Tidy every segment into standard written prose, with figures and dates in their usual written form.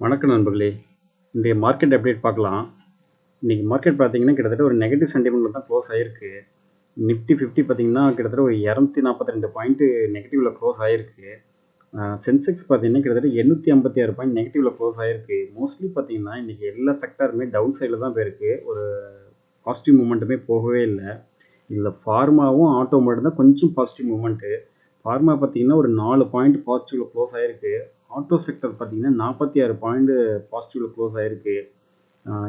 வணக்கம் நண்பர்களே. இன்றைய மார்க்கெட் அப்டேட் பார்க்கலாம். இன்றைக்கி மார்க்கெட் பார்த்தீங்கன்னா கிட்டத்தட்ட ஒரு நெகட்டிவ் சென்டிமெண்ட்டில் தான் க்ளோஸ் ஆகிருக்கு. நிஃப்டி 50 பார்த்தீங்கன்னா கிட்டத்தட்ட ஒரு 242 பாயிண்ட்டு நெகட்டிவில் க்ளோஸ் ஆகிருக்கு. சென்செக்ஸ் பார்த்தீங்கன்னா கிட்டத்தட்ட 856 பாயிண்ட் நெகட்டிவில் க்ளோஸ் ஆகிருக்கு. மோஸ்ட்லி பார்த்தீங்கன்னா இன்றைக்கி எல்லா செக்டாருமே டவுன் சைடில் தான் போயிருக்கு. ஒரு பாசிட்டிவ் மூமெண்ட்டுமே போகவே இல்லை. இதில் ஃபார்மாவும் ஆட்டோ மட்டும் தான் கொஞ்சம் பாசிட்டிவ் மூமெண்ட்டு. ஃபார்மா பார்த்தீங்கன்னா ஒரு 4 பாயிண்ட் பாசிட்டிவில் க்ளோஸ் ஆகிருக்கு. ஆட்டோ செக்டர் பார்த்தீங்கன்னா 46 பாயிண்ட் பாசிட்டிவில் க்ளோஸ் ஆகிருக்கு.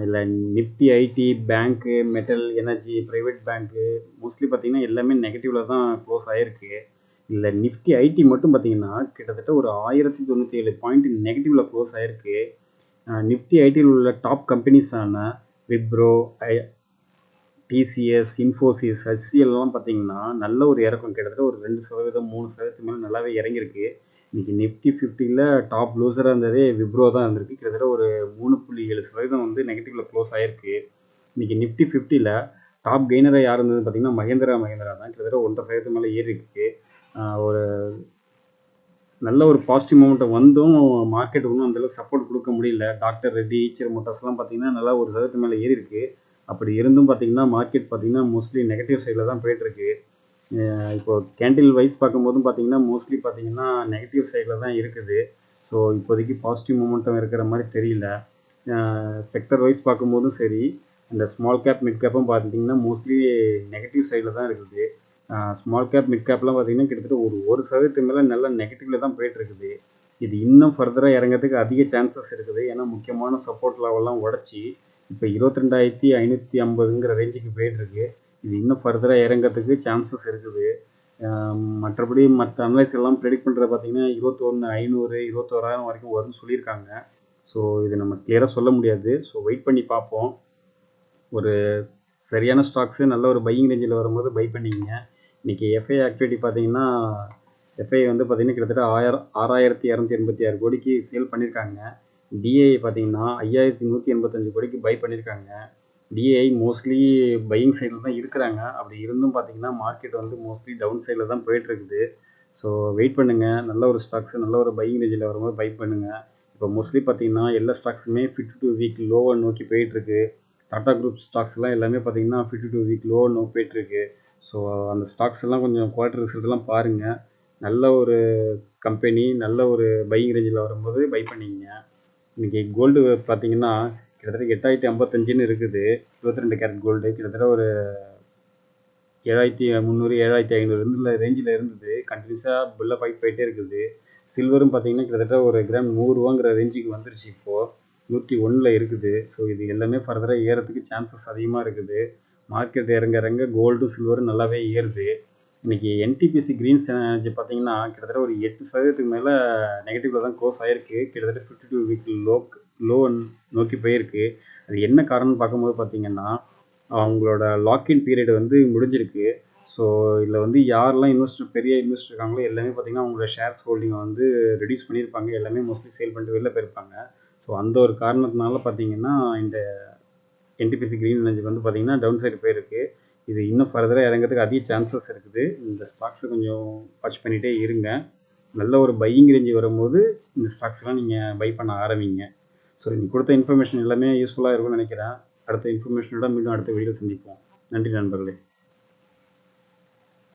இல்லை நிஃப்டி ஐடி, பேங்க்கு, மெட்டல், எனர்ஜி, ப்ரைவேட் பேங்க்கு மோஸ்ட்லி பார்த்தீங்கன்னா எல்லாமே நெகட்டிவில் தான் க்ளோஸ் ஆகிருக்கு. இல்லை நிஃப்டி ஐடி மட்டும் பார்த்தீங்கன்னா கிட்டத்தட்ட ஒரு 1097 பாயிண்ட் நெகட்டிவில் க்ளோஸ் ஆகிருக்கு. நிஃப்டி ஐடியில் உள்ள டாப் கம்பெனிஸான விப்ரோ, டிசிஎஸ், இன்ஃபோசிஸ், ஹெச்சிஎல்லாம் பார்த்தீங்கன்னா நல்ல ஒரு இறக்கம். கிட்டத்தட்ட ஒரு 2%, 3% மேலே நல்லாவே இறங்கியிருக்கு. இன்றைக்கி நிஃப்டி 50ல் டாப் லூசராக இருந்ததே விப்ரோ தான் இருந்திருக்கு. கிட்டத்தட்ட ஒரு 3.7% வந்து நெகட்டிவில் க்ளோஸ் ஆகிருக்கு. இன்றைக்கி நிஃப்டி 50ல் டாப் கெய்னராக யார் இருந்ததுன்னு பார்த்தீங்கன்னா மஹேந்திரா தான். கிட்டத்தட்ட 1.5% மேலே ஏறி இருக்கு. ஒரு நல்ல ஒரு பாசிட்டிவ் மூமெண்ட்டை வந்தும் மார்க்கெட் ஒன்றும் அந்தளவுக்கு சப்போர்ட் கொடுக்க முடியல. டாக்டர் ரெட்டி, ஈச்சர் மோட்டார்ஸ்லாம் பார்த்தீங்கன்னா நல்லா ஒரு சதவீதத்துக்கு மேலே ஏறி இருக்கு. அப்படி இருந்தும் பார்த்தீங்கன்னா மார்க்கெட் பார்த்தீங்கன்னா மோஸ்ட்லி நெகட்டிவ் சைடில் தான் போயிட்டுருக்கு. இப்போ கேண்டில் வைஸ் பார்க்கும்போதும் பார்த்தீங்கன்னா மோஸ்ட்லி பார்த்தீங்கன்னா நெகட்டிவ் சைடில் தான் இருக்குது. ஸோ இப்போதைக்கு பாசிட்டிவ் மூமெண்ட்டும் இருக்கிற மாதிரி தெரியல. செக்டர் வைஸ் பார்க்கும்போதும் சரி, இந்த ஸ்மால் கேப், மிட் கேப்பும் பார்த்தீங்கன்னா மோஸ்ட்லி நெகட்டிவ் சைடில் தான் இருக்குது. ஸ்மால் கேப், மிட் கேப்லாம் பார்த்தீங்கன்னா கிட்டத்தட்ட ஒரு 1% மேலே நல்லா நெகட்டிவில் தான் போயிட்டுருக்குது. இது இன்னும் ஃபர்தராக இறங்கிறதுக்கு அதிக சான்சஸ் இருக்குது. ஏன்னா முக்கியமான சப்போர்ட் லெவல்லாம் உடச்சி இப்போ 22,550ங்கிற ரேஞ்சுக்கு போயிட்டுருக்கு. இது இன்னும் ஃபர்தராக இறங்கிறதுக்கு சான்சஸ் இருக்குது. மற்றபடி மற்ற அனலைஸ் எல்லாம் ப்ரெடிக்ட் பண்ணுறது பார்த்தீங்கன்னா 21,500, 21,000 வரைக்கும் வரும்னு சொல்லியிருக்காங்க. ஸோ இது நம்ம கிளியராக சொல்ல முடியாது. ஸோ வெயிட் பண்ணி பார்ப்போம். ஒரு சரியான ஸ்டாக்ஸு நல்ல ஒரு பையிங் ரேஞ்சில் வரும்போது பை பண்ணிக்கங்க. இன்றைக்கி எஃப்ஐ ஆக்டிவிட்டி பார்த்தீங்கன்னா எஃப்ஐ வந்து பார்த்தீங்கன்னா கிட்டத்தட்ட 6,286 கோடிக்கு சேல் பண்ணியிருக்காங்க. டிஐ பார்த்தீங்கன்னா 5,185 கோடிக்கு பை பண்ணியிருக்காங்க. டிஐ மோஸ்ட்லி பையிங் சைடில் தான் இருக்கிறாங்க. அப்படி இருந்தும் பார்த்தீங்கன்னா மார்க்கெட் வந்து மோஸ்ட்லி டவுன் சைடில் தான் போயிட்டுருக்குது. ஸோ வெயிட் பண்ணுங்கள். நல்ல ஒரு ஸ்டாக்ஸு நல்ல ஒரு பையிங் ரேஞ்சில் வரும்போது பை பண்ணுங்கள். இப்போ மோஸ்ட்லி பார்த்தீங்கன்னா எல்லா ஸ்டாக்ஸுமே 52 வீக் லோவை நோக்கி போயிட்டுருக்கு. டாடா குரூப் ஸ்டாக்ஸ்லாம் எல்லாமே பார்த்தீங்கன்னா 52 வீக் லோவை நோக்கி போயிட்டுருக்கு. ஸோ அந்த ஸ்டாக்ஸ் எல்லாம் கொஞ்சம் குவார்ட்டர் ரிசல்ட்லாம் பாருங்கள். நல்ல ஒரு கம்பெனி நல்ல ஒரு பையிங் ரேஞ்சில் வரும்போது பை பண்ணிக்கங்க. இன்றைக்கி கோல்டு பார்த்தீங்கன்னா கிட்டத்தட்ட 8,055ன்னு இருக்குது. 22 கேரட் கோல்டு கிட்டத்தட்ட ஒரு 7,300, 7,500 ரேஞ்சில் இருந்தது. கண்டினியூஸாக புல்லப் ஆகி போயிட்டே இருக்குது. சில்வரும் பார்த்தீங்கன்னா கிட்டத்தட்ட ஒரு கிராம் ₹100ங்கிற ரேஞ்சுக்கு வந்துருச்சு. இப்போது 101ல் இருக்குது. ஸோ இது எல்லாமே ஃபர்தராக ஏறத்துக்கு சான்சஸ் அதிகமாக இருக்குது. மார்க்கெட் இறங்க இறங்க கோல்டும் சில்வரும் நல்லாவே ஏறுது. இன்றைக்கி என்டிபிசி கிரீன்ஸ் எனர்ஜி பார்த்தீங்கன்னா கிட்டத்தட்ட ஒரு 8% மேலே நெகட்டிவில் தான் க்ளோஸ் ஆகிருக்கு. கிட்டத்தட்ட 52 வீக் லோ நோக்கி போயிருக்கு. அது என்ன காரணம்னு பார்க்கும்போது பார்த்தீங்கன்னா அவங்களோட லாக்இன் பீரியட் வந்து முடிஞ்சிருக்கு. ஸோ இதில் வந்து யாரெல்லாம் பெரிய இன்வெஸ்டர் இருக்காங்களோ எல்லாமே பார்த்தீங்கன்னா அவங்களோட ஷேர்ஸ் ஹோல்டிங்கை வந்து ரெடியூஸ் பண்ணியிருப்பாங்க. எல்லாமே மோஸ்ட்லி சேல் பண்ணிட்டு வெளில போயிருப்பாங்க. ஸோ அந்த ஒரு காரணத்தினால பார்த்தீங்கன்னா இந்த என்டிபிசி கிரீன் எனர்ஜி வந்து பார்த்தீங்கன்னா டவுன் சைடு போயிருக்கு. இது இன்னும் ஃபர்தராக இறங்கிறதுக்கு அதிக சான்சஸ் இருக்குது. இந்த ஸ்டாக்ஸை கொஞ்சம் வாட்ச் பண்ணிகிட்டே இருங்க. நல்ல ஒரு பையிங் ரேஞ்சு வரும்போது இந்த ஸ்டாக்ஸ்லாம் நீங்கள் பை பண்ண ஆரம்பிங்க. ஸோ இன்னைக்கு கொடுத்த இன்ஃபர்மேஷன் எல்லாமே யூஸ்ஃபுல்லாக இருக்கும்னு நினைக்கிறேன். அடுத்த இன்ஃபர்மேஷனோட மீண்டும் அடுத்த வீடியோ சந்திப்போம். நன்றி நண்பர்களே.